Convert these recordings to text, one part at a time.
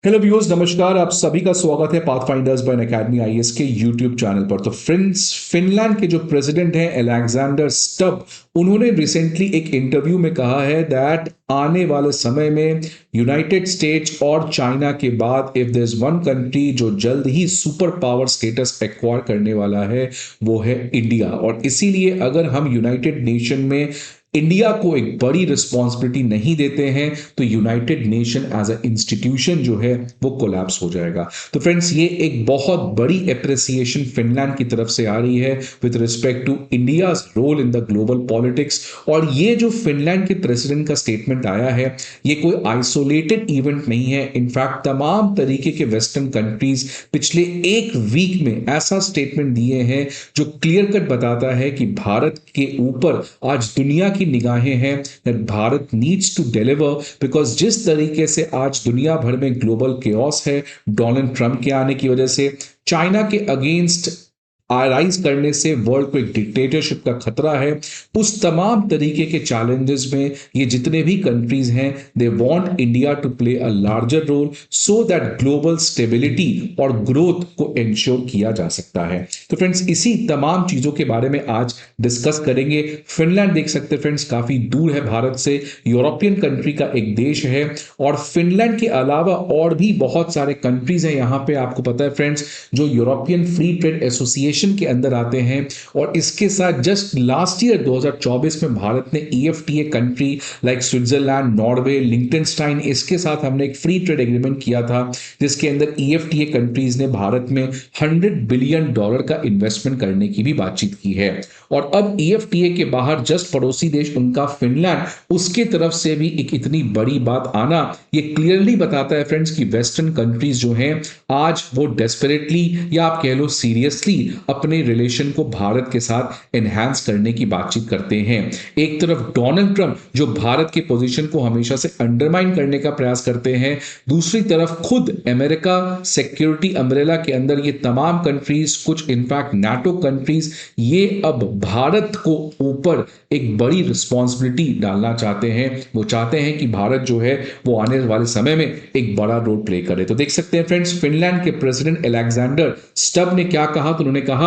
Hello viewers, नमस्कार। आप सभी का स्वागत है पाथफाइंडर्स बाय एकेडमी आईएएस के यूट्यूब चैनल पर। तो फ्रेंड्स, फिनलैंड के जो प्रेसिडेंट हैं अलेक्जेंडर स्टब, उन्होंने रिसेंटली एक इंटरव्यू में कहा है दैट आने वाले समय में यूनाइटेड स्टेट्स और चाइना के बाद if there is one country जो जल्द ही सुपर पावर स्टेटस एक्वायर करने वाला है, वो है इंडिया। और इसीलिए अगर हम यूनाइटेड नेशन में इंडिया को एक बड़ी रिस्पॉन्सिबिलिटी नहीं देते हैं तो United Nation as a institution जो है वो कोलैप्स हो जाएगा। तो फ्रेंड्स, ये एक बहुत बड़ी एप्रिसिएशन फिनलैंड की तरफ से आ रही है with respect to India's role in the global politics. और ये जो फिनलैंड के प्रेसिडेंट का स्टेटमेंट आया है, ये कोई आइसोलेटेड इवेंट नहीं है। इनफैक्ट तमाम तरीके के वेस्टर्न कंट्रीज पिछले एक वीक में ऐसा स्टेटमेंट दिए हैं जो क्लियर कट बताता है कि भारत के ऊपर आज दुनिया की निगाहें हैं, that Bharat needs to deliver. Because जिस तरीके से आज दुनिया भर में ग्लोबल केओस है, डोनाल्ड ट्रंप के आने की वजह से, चाइना के अगेंस्ट राइज करने से वर्ल्ड को एक डिक्टेटरशिप का खतरा है, उस तमाम तरीके के चैलेंजेस में ये जितने भी कंट्रीज हैं, they want India to play a larger role so that global stability और ग्रोथ को इंश्योर किया जा सकता है। तो फ्रेंड्स, इसी तमाम चीजों के बारे में आज डिस्कस करेंगे। फिनलैंड देख सकते हैं फ्रेंड्स, काफी दूर है भारत से, यूरोपियन कंट्री का एक देश है। और फिनलैंड के अलावा और भी बहुत सारे कंट्रीज हैं यहाँ पे, आपको पता है फ्रेंड्स, जो यूरोपियन फ्री ट्रेड एसोसिएशन के अंदर आते हैं। और इसके साथ जस्ट लास्ट ईयर 2024 में भारत ने EFTA country like Switzerland, Norway, Liechtenstein, इसके साथ हमने एक फ्री ट्रेड एग्रीमेंट किया था जिसके अंदर ईएफटीए कंट्रीज ने भारत में $100 बिलियन का इन्वेस्टमेंट करने की भी बातचीत की है। और अब ईएफटीए के बाहर जस्ट पड़ोसी देश उनका फिनलैंड, उसके तरफ से भी एक इतनी बड़ी बात आना, ये क्लियरली बताता है फ्रेंड्स कि वेस्टर्न कंट्रीज जो हैं आज वो डेस्परेटली या आप कह लो सीरियसली अपने रिलेशन को भारत के साथ एनहांस करने की बातचीत करते हैं। एक तरफ डोनाल्ड ट्रंप जो भारत की पोजीशन को हमेशा से अंडरमाइन करने का प्रयास करते हैं, दूसरी तरफ खुद अमेरिका सिक्योरिटी अम्ब्रेला के अंदर ये तमाम कंट्रीज, कुछ इनफैक्ट नाटो कंट्रीज, ये अब भारत को ऊपर एक बड़ी रिस्पॉन्सिबिलिटी डालना चाहते हैं। वो चाहते हैं कि भारत जो है वो आने वाले समय में एक बड़ा रोल प्ले करे। तो देख सकते हैं फ्रेंड्स, फिनलैंड के प्रेसिडेंट अलेक्जेंडर स्टब ने क्या कहा, तो उन्होंने कहा,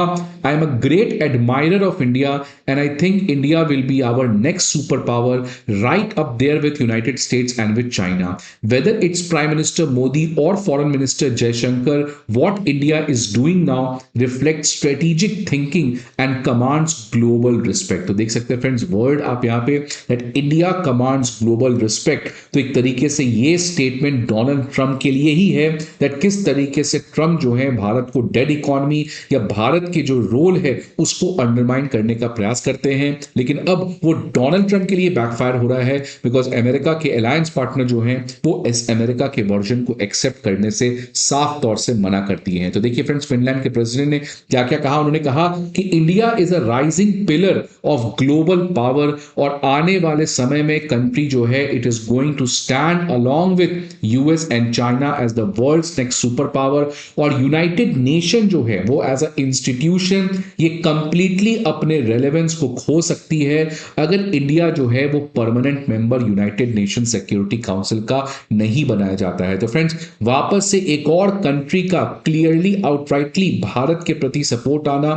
I am a great admirer of India and I think India will be our next super power right up there with United States and with China. Whether it's prime minister Modi और foreign minister Jaishankar, what India is doing now reflects strategic thinking and commands global respect। तो देख सकते हैं friends, word आप यहाँ पे that India commands global respect। तो एक तरीके से ये स्टेटमेंट डोनाल्ड ट्रंप के लिए ही है that किस तरीके से ट्रंप जो है भारत को डेड इकोनॉमी या भारत के जो रोल है उसको अंडरमाइन करने का प्रयास करते हैं। लेकिन अब वो डोनाल्ड ट्रंप के लिए बैकफायर हो रहा है बिकॉज अमेरिका के अलायंस पार्टनर जो हैं वो इस अमेरिका के वर्जन को एक्सेप्ट करने से साफ तौर से मना करती हैं। तो देखिए फ्रेंड्स, फिनलैंड के प्रेसिडेंट ने क्या क्या कहा। उन्होंने कहा कि India is a rising pillar of global power और आने वाले समय में कंट्री जो है it is going to stand along with US and China as the world's next super power. और यूनाइटेड नेशन जो है वो एज अ इंस्टीट्यूशन ये कंप्लीटली अपने रेलेवेंस को खो सकती है अगर इंडिया जो है वो permanent member United Nation Security Council का नहीं बनाया जाता है। तो फ्रेंड्स, वापस से एक और कंट्री का क्लियरली आउटराइटली भारत के प्रति सपोर्ट आना।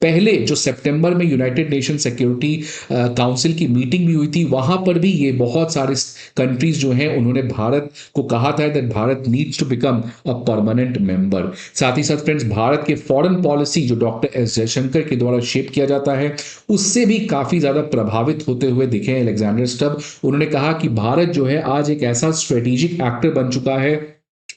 पहले जो सितंबर में यूनाइटेड नेशन सिक्योरिटी काउंसिल की मीटिंग भी हुई थी, वहां पर भी ये बहुत सारे कंट्रीज जो हैं उन्होंने भारत को कहा था that Bharat needs to become a permanent member. साथ ही साथ फ्रेंड्स, भारत के फॉरेन पॉलिसी जो डॉक्टर एस जयशंकर के द्वारा शेप किया जाता है उससे भी काफी ज्यादा प्रभावित होते हुए दिखे अलेक्जेंडर स्टब। उन्होंने कहा कि भारत जो है आज एक ऐसा स्ट्रेटेजिक एक्टर बन चुका है,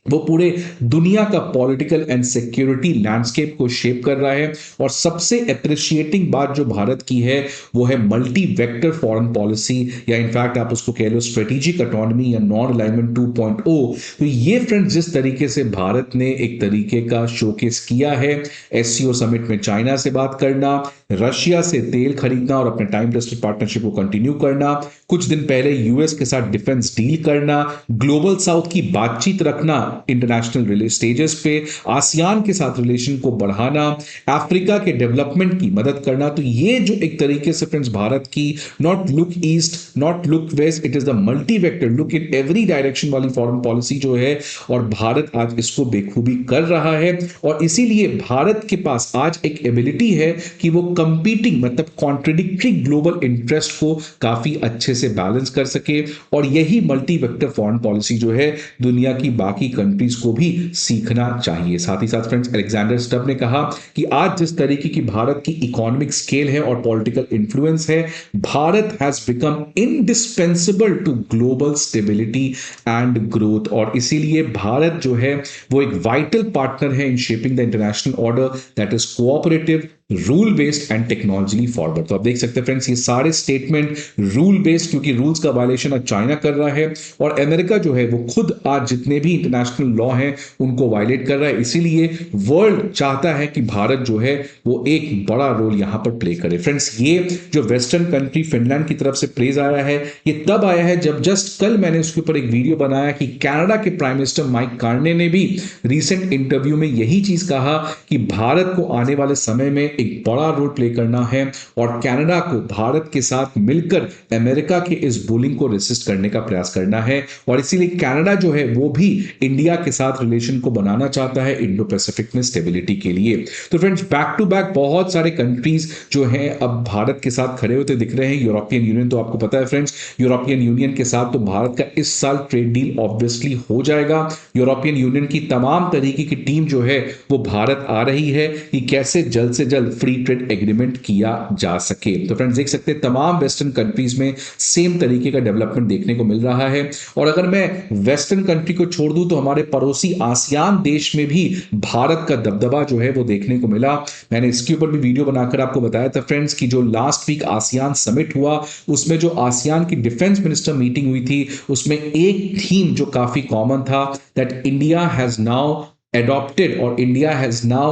वो पूरे दुनिया का पॉलिटिकल एंड सिक्योरिटी लैंडस्केप को शेप कर रहा है। और सबसे अप्रिशिएटिंग बात जो भारत की है वो है मल्टी वेक्टर फॉरेन पॉलिसी, या इनफैक्ट आप उसको कह लो स्ट्रेटेजिक ऑटोनॉमी या नॉन अलाइनमेंट 2.0। तो ये फ्रेंड्स, जिस तरीके से भारत ने एक तरीके का शोकेस किया है, एससीओ समिट में चाइना से बात करना, रशिया से तेल खरीदना और अपने टाइम टेस्टेड पार्टनरशिप को कंटिन्यू करना, कुछ दिन पहले यूएस के साथ डिफेंस डील करना, ग्लोबल साउथ की बातचीत रखना इंटरनेशनल स्टेजेस पे, आसियान के साथ रिलेशन को बढ़ाना, अफ्रीका के डेवलपमेंट की मदद करना। तो ये जो एक तरीके से फ्रेंड्स भारत की not look east not look west, it is the multi vector look in every direction वाली फॉरेन पॉलिसी जो है, और भारत आज इसको बेखूबी कर रहा है। और इसीलिए भारत के पास आज एक एबिलिटी है कि वो कंपीटिंग मतलब कॉन्ट्रडिक्टरी ग्लोबल इंटरेस्ट को काफी अच्छे से बैलेंस कर सके, और यही मल्टी वेक्टर फॉरेन पॉलिसी जो है दुनिया की बाकी कंट्रीज को भी सीखना चाहिए। साथ ही साथ फ्रेंड्स अलेक्जेंडर स्टब ने कहा कि आज जिस तरीके की भारत की इकोनॉमिक स्केल है और पॉलिटिकल इन्फ्लुएंस है, Bharat has become indispensable to global stability and growth, और इसीलिए भारत जो है वो एक वाइटल पार्टनर है in shaping the international order that is cooperative, rule based and technology forward. तो आप देख सकते हैं फ्रेंड्स ये सारे स्टेटमेंट रूल बेस्ड, क्योंकि रूल्स का वायलेशन आज चाइना कर रहा है और अमेरिका जो है वो खुद आज जितने भी इंटरनेशनल लॉ हैं उनको वायलेट कर रहा है। इसीलिए वर्ल्ड चाहता है कि भारत जो है वो एक बड़ा रोल यहां पर प्ले करे। फ्रेंड्स ये जो वेस्टर्न कंट्री फिनलैंड की तरफ से प्रेज आया है, ये तब आया है जब जस्ट कल मैंने उसके ऊपर एक वीडियो बनाया कि कनाडा के प्राइम मिनिस्टर माइक कार्ने ने भी रिसेंट इंटरव्यू में यही चीज कहा कि भारत को आने वाले समय में एक बड़ा रोल प्ले करना है और कनाडा को भारत के साथ मिलकर अमेरिका के इस बुलिंग को रेसिस्ट करने का प्रयास करना है, और इसीलिए कनाडा जो है वो भी इंडिया के साथ रिलेशन को बनाना चाहता है इंडो पैसिफिक में स्टेबिलिटी के लिए। तो फ्रेंड्स बैक टू बैक बहुत सारे कंट्रीज जो हैं अब भारत के साथ खड़े होते दिख रहे हैं। यूरोपियन यूनियन तो आपको पता है फ्रेंड्स, यूरोपियन यूनियन के साथ तो भारत का इस साल ट्रेड डील ऑब्वियसली हो जाएगा। यूरोपियन यूनियन की तमाम तरीके की टीम जो है वो भारत आ रही है कि कैसे जल्द से जल्द फ्री ट्रेड एग्रीमेंट किया जा सके। तो फ्रेंड्स देख सकते हैं तमाम वेस्टर्न कंट्रीज में सेम तरीके का डेवलपमेंट देखने को मिल रहा है। और अगर मैं वेस्टर्न कंट्री को छोड़ दूं तो हमारे पड़ोसी आसियान देश में भी भारत का दबदबा जो है वो देखने को मिला। मैंने इसके ऊपर भी वीडियो बनाकर आपको बताया था फ्रेंड्स कि जो लास्ट वीक आसियान समिट हुआ उसमें जो आसियान की डिफेंस मिनिस्टर मीटिंग हुई थी उसमें एक थीम जो काफी कॉमन था, that India has now adopted or India has now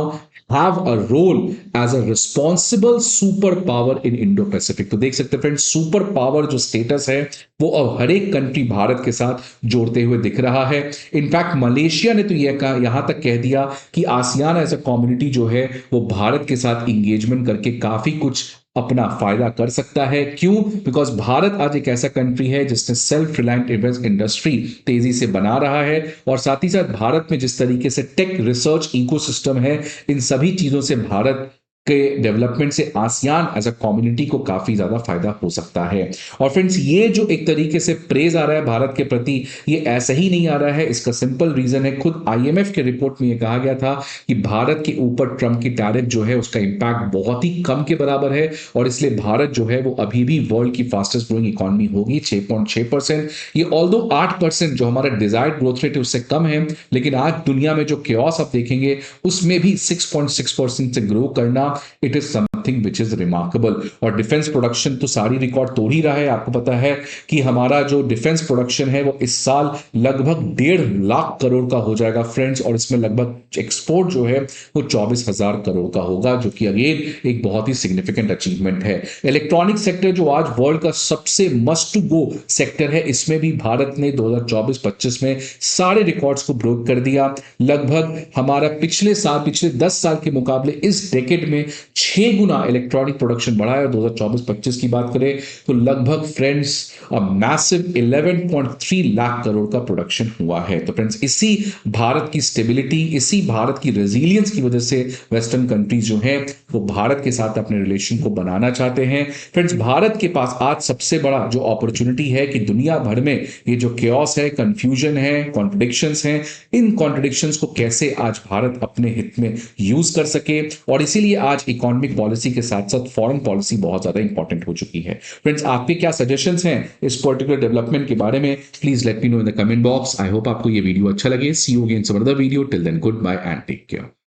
have a role as a responsible super power in Indo-Pacific। तो देख सकते हैं फ्रेंड्स सुपर पावर जो स्टेटस है वो अब हर एक कंट्री भारत के साथ जोड़ते हुए दिख रहा है। इनफैक्ट मलेशिया ने तो यह कहा, यहां तक कह दिया कि आसियान एज अ कम्युनिटी जो है वो भारत के साथ इंगेजमेंट करके काफी कुछ अपना फायदा कर सकता है। क्यों? बिकॉज भारत आज एक ऐसा कंट्री है जिसने सेल्फ रिलायंट इंडस्ट्री तेजी से बना रहा है, और साथ ही साथ भारत में जिस तरीके से टेक रिसर्च इकोसिस्टम है, इन सभी चीजों से भारत के डेवलपमेंट से आसियान एज अ कम्युनिटी को काफी ज्यादा फायदा हो सकता है। और फ्रेंड्स ये जो एक तरीके से प्रेज आ रहा है भारत के प्रति, ये ऐसा ही नहीं आ रहा है, इसका सिंपल रीजन है खुद आईएमएफ के रिपोर्ट में ये कहा गया था कि भारत के ऊपर ट्रंप की टैरिफ जो है उसका इंपैक्ट बहुत ही कम के बराबर है, और इसलिए भारत जो है वो अभी भी वर्ल्ड की फास्टेस्ट ग्रोइंग इकोनॉमी होगी 6.6%। ये ऑल्दो 8% जो हमारा डिजायर्ड ग्रोथ रेट है उससे कम है, लेकिन आज दुनिया में जो केओस आप देखेंगे उसमें भी 6.6% से ग्रो करना, it is something which is remarkable. और डिफेंस प्रोडक्शन तो सारी रिकॉर्ड तोड़ ही रहा है। आपको पता है कि हमारा जो डिफेंस प्रोडक्शन है वो इस साल लगभग 1.5 लाख करोड़ का हो जाएगा फ्रेंड्स, और इसमें लगभग एक्सपोर्ट जो है वो 24,000 करोड़ का होगा, जो कि अगेन एक बहुत ही सिग्निफिकेंट अचीवमेंट है। इलेक्ट्रॉनिक सेक्टर जो आज वर्ल्ड का सबसे मस्ट टू गो सेक्टर है, इसमें भी भारत ने 2024-25 में सारे रिकॉर्ड्स को ब्रेक कर दिया। लगभग हमारा पिछले 10 साल के मुकाबले इस डेकेड में 6 गुना इलेक्ट्रॉनिक प्रोडक्शन बढ़ा है। 2024-25 की बात करें तो लगभग फ्रेंड्स मैसिव 11.3 लाख करोड़ का प्रोडक्शन हुआ है। तो फ्रेंड्स इसी भारत की स्टेबिलिटी, इसी भारत की रेजिलियंस की वजह से वेस्टर्न कंट्रीज जो हैं वो भारत के साथ अपने रिलेशन को बनाना चाहते हैं। फ्रेंड्स भारत के पास आज सबसे बड़ा जो अपॉर्चुनिटी है कि दुनिया भर में ये जो केओस है, कंफ्यूजन है, कॉन्ट्रडिक्शंस हैं, इन कॉन्ट्रडिक्शंस को कैसे आज भारत अपने हित में यूज कर सके, और इसीलिए आज इकोनॉमिक पॉलिसी के साथ साथ फॉरेन पॉलिसी बहुत ज्यादा इंपॉर्टेंट हो चुकी है। फ्रेंड्स आपके क्या सजेशंस हैं इस पर्टिकुलर डेवलपमेंट के बारे में, please let me know in the comment box. I hope आपको ये वीडियो अच्छा लगे। See you again some other video, till then goodbye and take care.